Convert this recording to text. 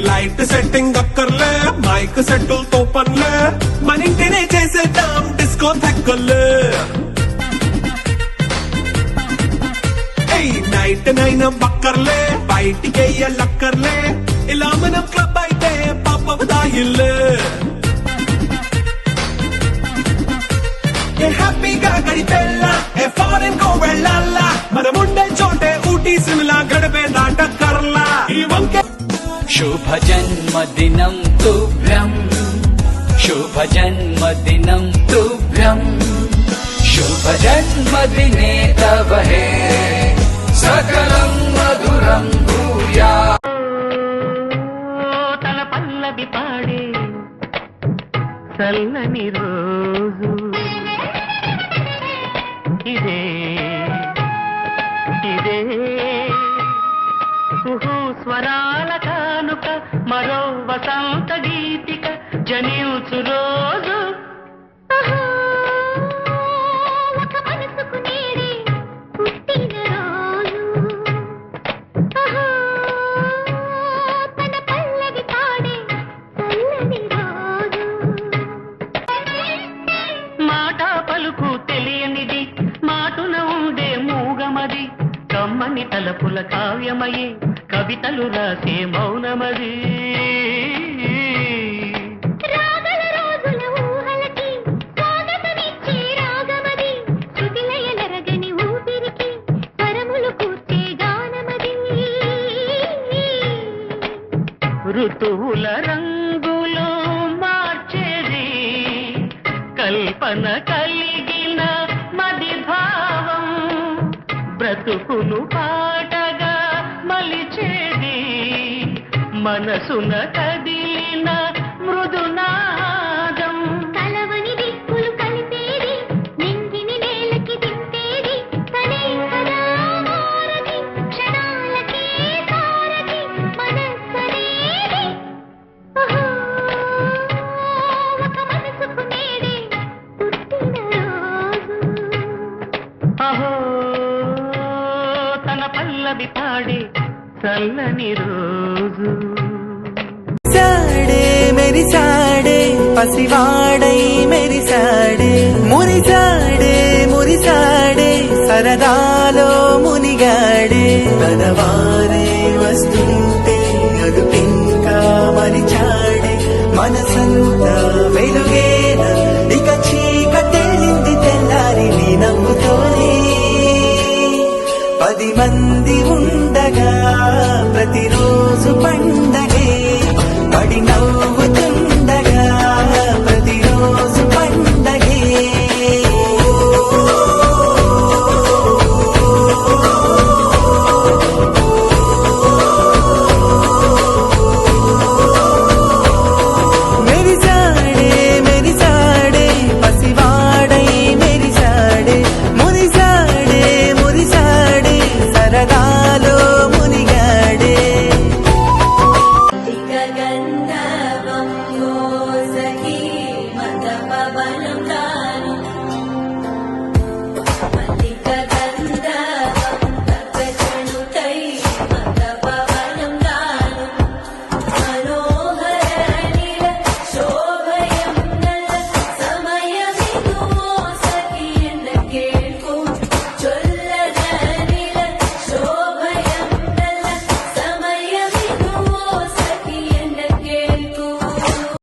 light setting అక్కర్లే mic సెట్టులతో పనులే మన ఇంటినే చేసేద్దాం డిస్కో థెక్కలే నైట్ నైన్ బక్కర్లే బయటికి వెయ్యలక్కర్లే ఇలా మనం క్లబ్ అయితే పాప దాయిల్లే హ్యాపీగా గడిపెళ్ళ ఏ ఫారెన్ కో వెళ్ళాలా మనం ఉండే చోటే ఊటీ సిమ్లా గడిపే దాటక్కర్లా ఈ వంకే शुभ जन्मदिनं तुभ्यं शुभ जन्मदिनं तुभ्यं शुभ जन्मदिने तव हे सकलं मधुरं भूयात् तन पल्लवी पाडे చల్లని రోజు ఇదే ఇదే స్వరాల కానుక మరో వసంత గీతిక జనించు రోజు ఒక మనసుకు నేడే పుట్టిన రోజు తన పల్లవి పాడే చల్లని రోజు మాట పలుకు తెలియనిది మాటున ఉండే మూగమది కమ్మని తలపుల కావ్యమయే కవితలు రాసే మౌనమది రాగల రోజుల ఊహలకి స్వాగతమిచ్చే రాగమది శృతిలయలరగని ఊపిరికి పరములు కూర్చే గానమది ఋతువుల రంగులు మార్చేది కల్పన కలిగిన మది భావం బ్రతుకును పాటగా మలిచేది మనసున కదిలిన మృదునాదం కలవని దిక్కులు కలిపేది నింగిని నేలకి దింపేది తనే కదా మారది క్షణాలకే సారది మనస్సనేది ఒక మనసుకు నేడే పుట్టిన రోజు తన పల్లవి పాడే చల్లని రోజు సాడే మెరిసాడే పసివాడై మెరిసాడే మురిసాడే మురిసాడే సరదాలో మునిగాడే తన వారే వస్తుంటే అదుపింకా మరిచాడే మనసంతా వెలుగేనా ఇక చీకటెళ్ళింది తెల్లారి నీ నవ్వుతోనే 10 మంది ఉండగా ప్రతిరోజు పండగే పడి నవ్వు